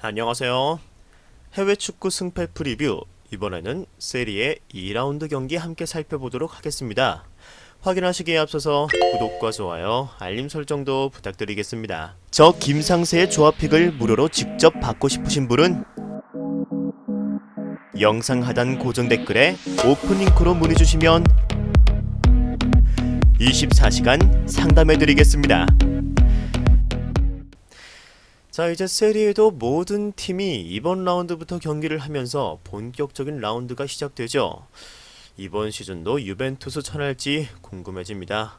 안녕하세요. 해외 축구 승패 프리뷰. 이번에는 세리에 2라운드 경기 함께 살펴보도록 하겠습니다. 확인하시기에 앞서서 구독과 좋아요, 알림 설정도 부탁드리겠습니다. 저 김상세의 조합픽을 무료로 직접 받고 싶으신 분은 영상 하단 고정 댓글에 오픈 링크로 문의 주시면 24시간 상담해드리겠습니다. 자, 이제 세리에도 모든 팀이 이번 라운드부터 경기를 하면서 본격적인 라운드가 시작되죠. 이번 시즌도 유벤투스 천할지 궁금해집니다.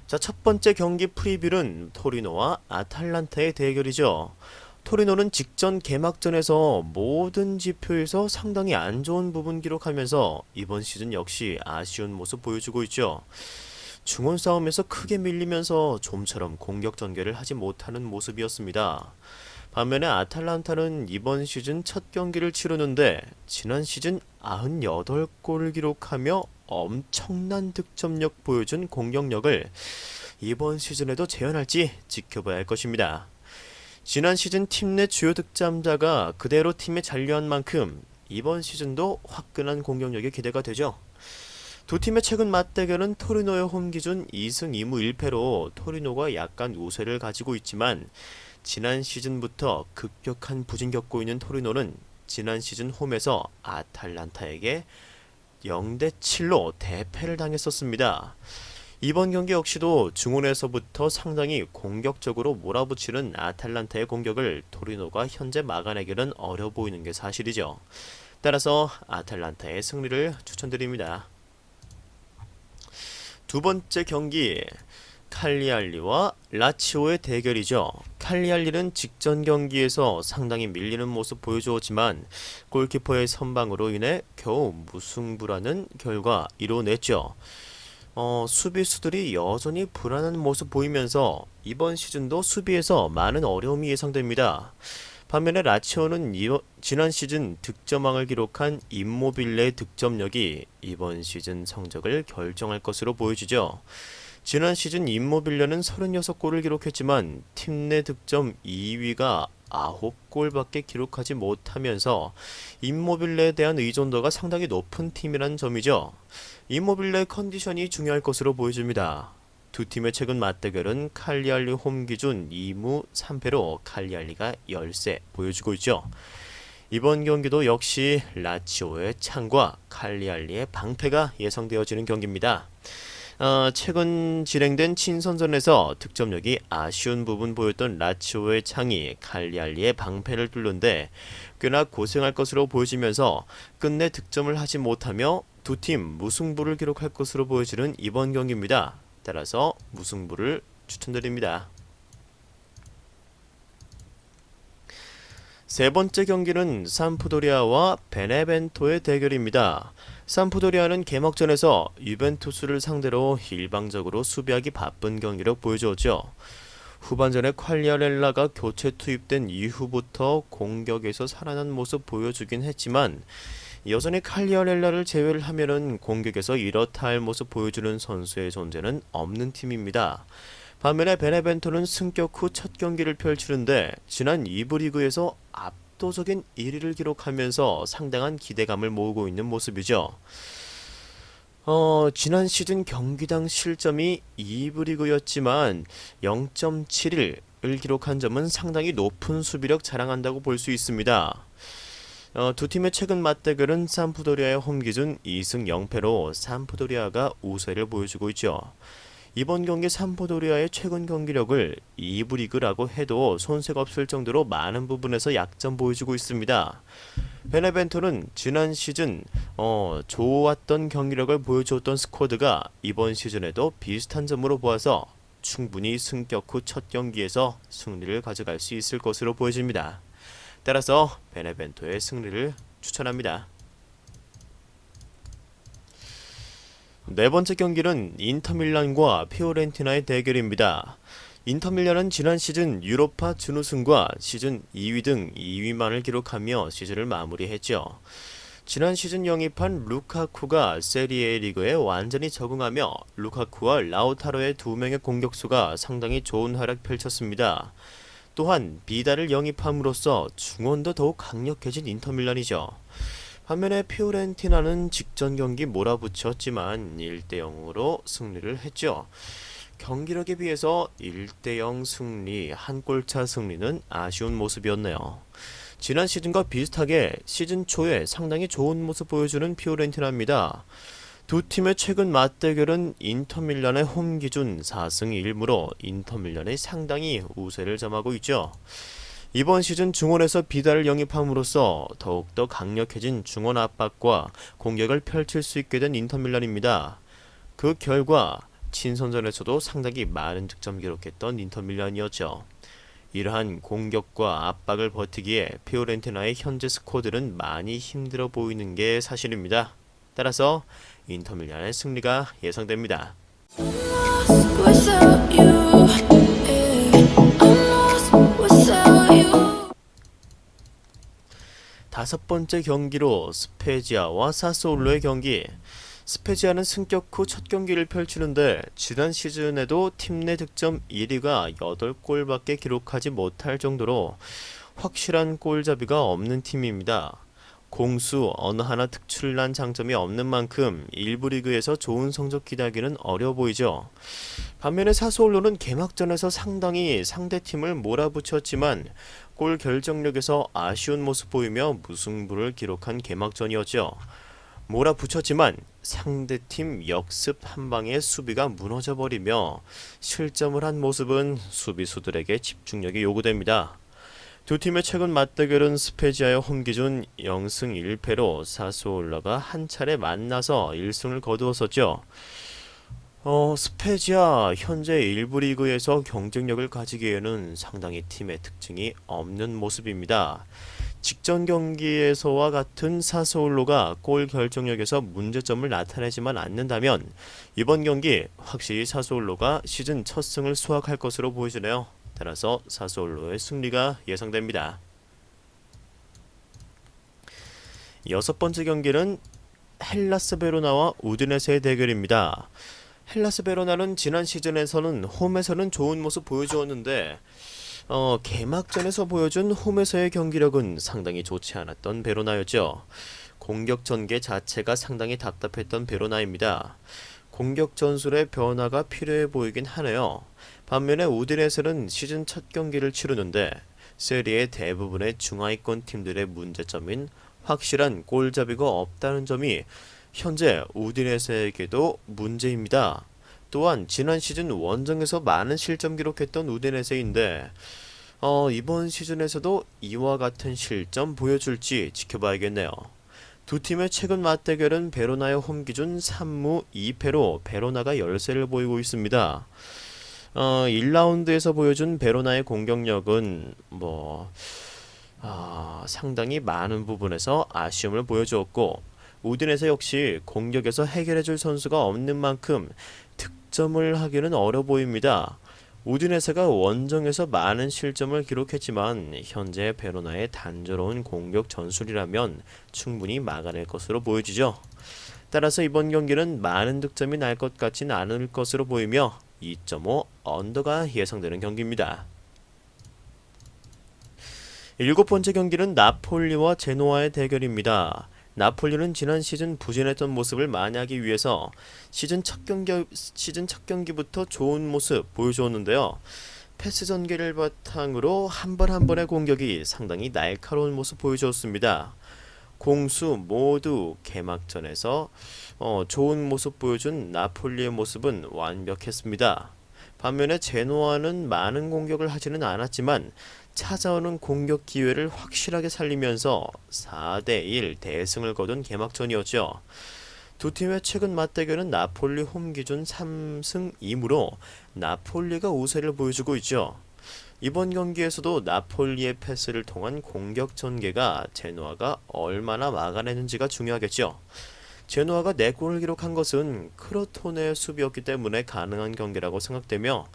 자, 첫 번째 경기 프리뷰는 토리노와 아탈란타의 대결이죠. 토리노는 직전 개막전에서 모든 지표에서 상당히 안 좋은 부분 기록하면서 이번 시즌 역시 아쉬운 모습 보여주고 있죠. 중원 싸움에서 크게 밀리면서 좀처럼 공격 전개를 하지 못하는 모습이었습니다. 반면에 아탈란타는 이번 시즌 첫 경기를 치르는데 지난 시즌 98골을 기록하며 엄청난 득점력 보여준 공격력을 이번 시즌에도 재현할지 지켜봐야 할 것입니다. 지난 시즌 팀 내 주요 득점자가 그대로 팀에 잔류한 만큼 이번 시즌도 화끈한 공격력이 기대가 되죠. 두 팀의 최근 맞대결은 토리노의 홈 기준 2승 2무 1패로 토리노가 약간 우세를 가지고 있지만 지난 시즌부터 급격한 부진 겪고 있는 토리노는 지난 시즌 홈에서 아탈란타에게 0대7로 대패를 당했었습니다. 이번 경기 역시도 중원에서부터 상당히 공격적으로 몰아붙이는 아탈란타의 공격을 토리노가 현재 막아내기는 어려 보이는 게 사실이죠. 따라서 아탈란타의 승리를 추천드립니다. 두 번째 경기, 칼리알리와 라치오의 대결이죠. 칼리알리는 직전 경기에서 상당히 밀리는 모습 보여주었지만 골키퍼의 선방으로 인해 겨우 무승부라는 결과 이뤄냈죠. 수비수들이 여전히 불안한 모습 보이면서 이번 시즌도 수비에서 많은 어려움이 예상됩니다. 반면에 라치오는 지난 시즌 득점왕을 기록한 임모빌레의 득점력이 이번 시즌 성적을 결정할 것으로 보여지죠. 지난 시즌 임모빌레는 36골을 기록했지만 팀 내 득점 2위가 9골밖에 기록하지 못하면서 임모빌레에 대한 의존도가 상당히 높은 팀이라는 점이죠. 임모빌레의 컨디션이 중요할 것으로 보여집니다. 두 팀의 최근 맞대결은 칼리알리 홈 기준 2무 3패로 칼리알리가 열세 보여주고 있죠. 이번 경기도 역시 라치오의 창과 칼리알리의 방패가 예상되어지는 경기입니다. 최근 진행된 친선전에서 득점력이 아쉬운 부분 보였던 라치오의 창이 칼리알리의 방패를 뚫는데 꽤나 고생할 것으로 보여지면서 끝내 득점을 하지 못하며 두 팀 무승부를 기록할 것으로 보여지는 이번 경기입니다. 따라서 무승부를 추천드립니다. 세 번째 경기는 삼프도리아와 베네벤토의 대결입니다. 삼프도리아는 개막전에서 유벤투스를 상대로 일방적으로 수비하기 바쁜 경기력 보여주었죠. 후반전에 퀄리아렐라가 교체 투입된 이후부터 공격에서 살아난 모습 보여주긴 했지만 여전히 칼리아렐라를 제외를 하면은 공격에서 이렇다 할 모습 보여주는 선수의 존재는 없는 팀입니다. 반면에 베네벤토는 승격 후 첫 경기를 펼치는데 지난 2부 리그에서 압도적인 1위를 기록하면서 상당한 기대감을 모으고 있는 모습이죠. 지난 시즌 경기당 실점이 2부 리그였지만 0.71을 기록한 점은 상당히 높은 수비력 자랑한다고 볼 수 있습니다. 두 팀의 최근 맞대결은 삼프도리아의 홈 기준 2승 0패로 삼프도리아가 우세를 보여주고 있죠. 이번 경기 삼프도리아의 최근 경기력을 2부 리그라고 해도 손색 없을 정도로 많은 부분에서 약점 보여주고 있습니다. 베네벤토는 지난 시즌 좋았던 경기력을 보여주었던 스쿼드가 이번 시즌에도 비슷한 점으로 보아서 충분히 승격 후 첫 경기에서 승리를 가져갈 수 있을 것으로 보여집니다. 따라서 베네벤토의 승리를 추천합니다. 네 번째 경기는 인터밀란과 피오렌티나의 대결입니다. 인터밀란은 지난 시즌 유로파 준우승과 시즌 2위 등 2위만을 기록하며 시즌을 마무리했죠. 지난 시즌 영입한 루카쿠가 세리에 리그에 완전히 적응하며 루카쿠와 라우타로의 두 명의 공격수가 상당히 좋은 활약 펼쳤습니다. 또한 비달을 영입함으로써 중원도 더욱 강력해진 인터밀란이죠. 반면에 피오렌티나는 직전 경기 몰아붙였지만 1대0으로 승리를 했죠. 경기력에 비해서 1대0 승리, 한 골차 승리는 아쉬운 모습이었네요. 지난 시즌과 비슷하게 시즌 초에 상당히 좋은 모습 보여주는 피오렌티나입니다. 두 팀의 최근 맞대결은 인터밀란의 홈 기준 4승 1무로 인터밀란이 상당히 우세를 점하고 있죠. 이번 시즌 중원에서 비달을 영입함으로써 더욱더 강력해진 중원 압박과 공격을 펼칠 수 있게 된 인터밀란입니다. 그 결과 친선전에서도 상당히 많은 득점 기록했던 인터밀란이었죠. 이러한 공격과 압박을 버티기에 피오렌티나의 현재 스쿼드는 많이 힘들어 보이는 게 사실입니다. 따라서 인터밀란의 승리가 예상됩니다. 다섯 번째 경기로 스페지아와 사스올로의 경기. 스페지아는 승격 후 첫 경기를 펼치는데 지난 시즌에도 팀 내 득점 1위가 8골밖에 기록하지 못할 정도로 확실한 골잡이가 없는 팀입니다. 공수 어느 하나 특출난 장점이 없는 만큼 일부 리그에서 좋은 성적 기대하기는 어려워 보이죠. 반면에 사스올로는 개막전에서 상당히 상대팀을 몰아붙였지만 골 결정력에서 아쉬운 모습 보이며 무승부를 기록한 개막전이었죠. 몰아붙였지만 상대팀 역습 한 방에 수비가 무너져버리며 실점을 한 모습은 수비수들에게 집중력이 요구됩니다. 두 팀의 최근 맞대결은 스페지아의 홈기준 0승 1패로 사스올라가 한 차례 만나서 1승을 거두었었죠. 스페지아 현재 일부 리그에서 경쟁력을 가지기에는 상당히 팀의 특징이 없는 모습입니다. 직전 경기에서와 같은 사스올로가 골 결정력에서 문제점을 나타내지만 않는다면 이번 경기 확실히 사스올로가 시즌 첫 승을 수확할 것으로 보여지네요. 따라서 사스올로의 승리가 예상됩니다. 여섯 번째 경기는 헬라스 베로나와 우디네세의 대결입니다. 헬라스 베로나는 지난 시즌에서는 홈에서는 좋은 모습 보여주었는데 개막전에서 보여준 홈에서의 경기력은 상당히 좋지 않았던 베로나였죠. 공격 전개 자체가 상당히 답답했던 베로나입니다. 공격 전술의 변화가 필요해 보이긴 하네요. 반면에 우디네세는 시즌 첫 경기를 치르는데 세리의 대부분의 중하위권 팀들의 문제점인 확실한 골잡이가 없다는 점이 현재 우디네세에게도 문제입니다. 또한 지난 시즌 원정에서 많은 실점 기록했던 우디네세인데 이번 시즌에서도 이와 같은 실점 보여줄지 지켜봐야겠네요. 두 팀의 최근 맞대결은 베로나의 홈 기준 3무 2패로 베로나가 열세를 보이고 있습니다. 1라운드에서 보여준 베로나의 공격력은 상당히 많은 부분에서 아쉬움을 보여주었고 우디네세 역시 공격에서 해결해줄 선수가 없는 만큼 득점을 하기는 어려 보입니다. 우디네세가 원정에서 많은 실점을 기록했지만 현재 베로나의 단조로운 공격 전술이라면 충분히 막아낼 것으로 보여지죠. 따라서 이번 경기는 많은 득점이 날 것 같진 않을 것으로 보이며 2.5 언더가 예상되는 경기입니다. 일곱 번째 경기는 나폴리와 제노아의 대결입니다. 나폴리는 지난 시즌 부진했던 모습을 만회하기 위해서 시즌 첫 경기부터 좋은 모습 보여주었는데요. 패스 전개를 바탕으로 한 번 한 번의 공격이 상당히 날카로운 모습 보여주었습니다. 공수 모두 개막전에서 좋은 모습 보여준 나폴리의 모습은 완벽했습니다. 반면에 제노아는 많은 공격을 하지는 않았지만 찾아오는 공격 기회를 확실하게 살리면서 4대1 대승을 거둔 개막전이었죠. 두 팀의 최근 맞대결은 나폴리 홈 기준 3승 2무로 나폴리가 우세를 보여주고 있죠. 이번 경기에서도 나폴리의 패스를 통한 공격 전개가 제노아가 얼마나 막아내는지가 중요하겠죠. 제노아가 4골을 기록한 것은 크로토네의 수비였기 때문에 가능한 경기라고 생각되며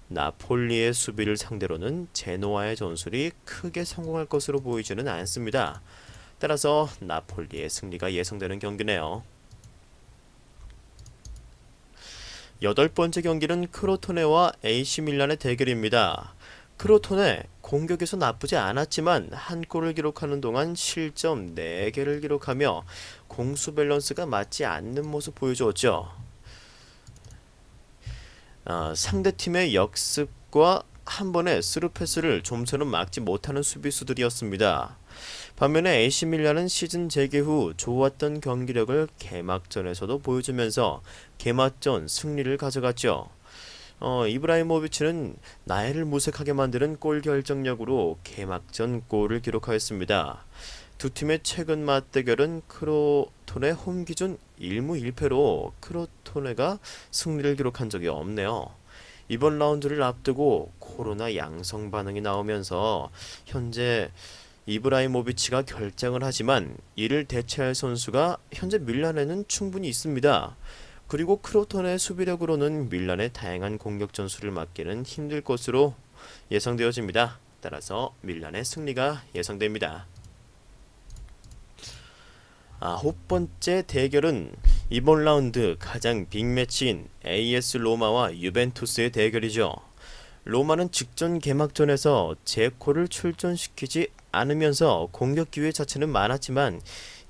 나폴리의 수비를 상대로는 제노아의 전술이 크게 성공할 것으로 보이지는 않습니다. 따라서 나폴리의 승리가 예상되는 경기네요. 여덟 번째 경기는 크로토네와 AC 밀란의 대결입니다. 크로톤의 공격에서 나쁘지 않았지만 한 골을 기록하는 동안 실점 4개를 기록하며 공수 밸런스가 맞지 않는 모습 보여주었죠. 상대팀의 역습과 한 번의 스루 패스를 좀처럼 막지 못하는 수비수들이었습니다. 반면에 AC 밀란은 시즌 재개 후 좋았던 경기력을 개막전에서도 보여주면서 개막전 승리를 가져갔죠. 이브라이모비치는 나이를 무색하게 만드는 골 결정력으로 개막전 골을 기록하였습니다. 두 팀의 최근 맞대결은 크로토네 홈 기준 1무 1패로 크로토네가 승리를 기록한 적이 없네요. 이번 라운드를 앞두고 코로나 양성 반응이 나오면서 현재 이브라이모비치가 결장을 하지만 이를 대체할 선수가 현재 밀란에는 충분히 있습니다. 그리고 크로톤의 수비력으로는 밀란의 다양한 공격 전술을 막기는 힘들 것으로 예상되어집니다. 따라서 밀란의 승리가 예상됩니다. 9번째 대결은 이번 라운드 가장 빅매치인 AS 로마와 유벤투스의 대결이죠. 로마는 직전 개막전에서 제코를 출전시키지 않으면서 공격 기회 자체는 많았지만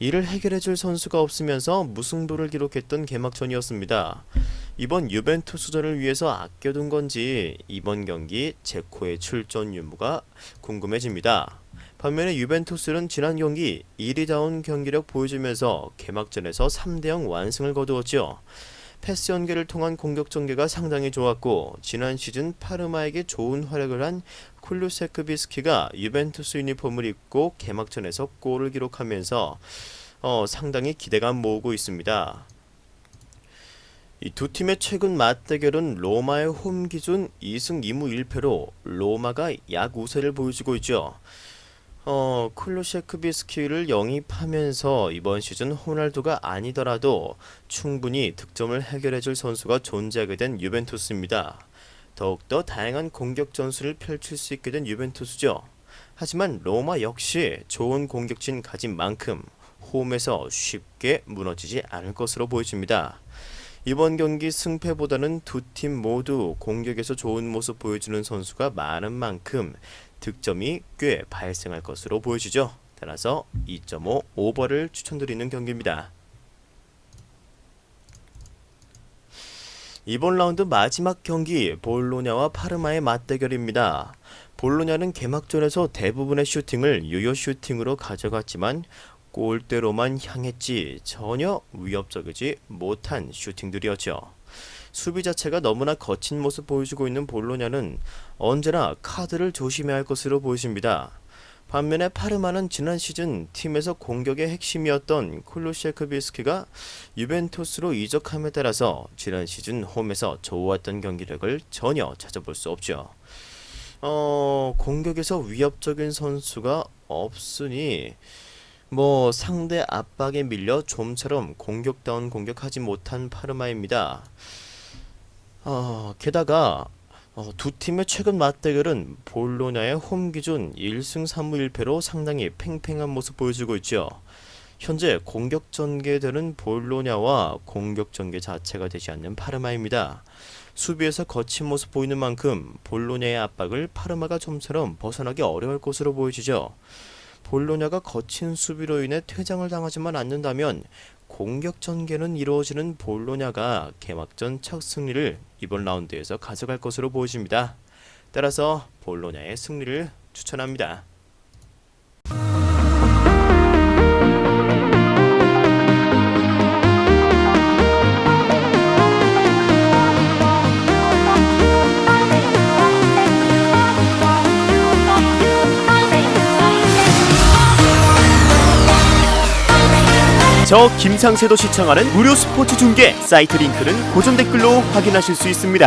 이를 해결해줄 선수가 없으면서 무승부를 기록했던 개막전이었습니다. 이번 유벤투스전을 위해서 아껴둔 건지 이번 경기 제코의 출전 유무가 궁금해집니다. 반면에 유벤투스는 지난 경기 1위다운 경기력 보여주면서 개막전에서 3대0 완승을 거두었죠. 패스 연계를 통한 공격 전개가 상당히 좋았고 지난 시즌 파르마에게 좋은 활약을 한 쿨루세크비스키가 유벤투스 유니폼을 입고 개막전에서 골을 기록하면서 상당히 기대감 모으고 있습니다. 이 두 팀의 최근 맞대결은 로마의 홈 기준 2승 2무 1패로 로마가 약 우세를 보여주고 있죠. 쿨루세크비스키를 영입하면서 이번 시즌 호날두가 아니더라도 충분히 득점을 해결해줄 선수가 존재하게 된 유벤투스입니다. 더욱더 다양한 공격 전술을 펼칠 수 있게 된 유벤투스죠. 하지만 로마 역시 좋은 공격진 가진 만큼 홈에서 쉽게 무너지지 않을 것으로 보여집니다. 이번 경기 승패보다는 두 팀 모두 공격에서 좋은 모습 보여주는 선수가 많은 만큼 득점이 꽤 발생할 것으로 보여지죠. 따라서 2.5 오버를 추천드리는 경기입니다. 이번 라운드 마지막 경기 볼로냐와 파르마의 맞대결입니다. 볼로냐는 개막전에서 대부분의 슈팅을 유효 슈팅으로 가져갔지만 골대로만 향했지 전혀 위협적이지 못한 슈팅들이었죠. 수비 자체가 너무나 거친 모습 보여주고 있는 볼로냐는 언제나 카드를 조심해야 할 것으로 보여집니다. 반면에 파르마는 지난 시즌 팀에서 공격의 핵심이었던 쿨루세크비스키가 유벤투스로 이적함에 따라서 지난 시즌 홈에서 좋았던 경기력을 전혀 찾아볼 수 없죠. 공격에서 위협적인 선수가 없으니 상대 압박에 밀려 좀처럼 공격다운 공격하지 못한 파르마입니다. 게다가 두 팀의 최근 맞대결은 볼로냐의 홈 기준 1승 3무 1패로 상당히 팽팽한 모습 보여주고 있죠. 현재 공격 전개되는 볼로냐와 공격 전개 자체가 되지 않는 파르마입니다. 수비에서 거친 모습 보이는 만큼 볼로냐의 압박을 파르마가 좀처럼 벗어나기 어려울 것으로 보여지죠. 볼로냐가 거친 수비로 인해 퇴장을 당하지만 않는다면 공격 전개는 이루어지는 볼로냐가 개막전 첫 승리를 이번 라운드에서 가져갈 것으로 보여집니다. 따라서 볼로냐의 승리를 추천합니다. 저 김상세도 시청하는 무료 스포츠 중계 사이트 링크는 고정 댓글로 확인하실 수 있습니다.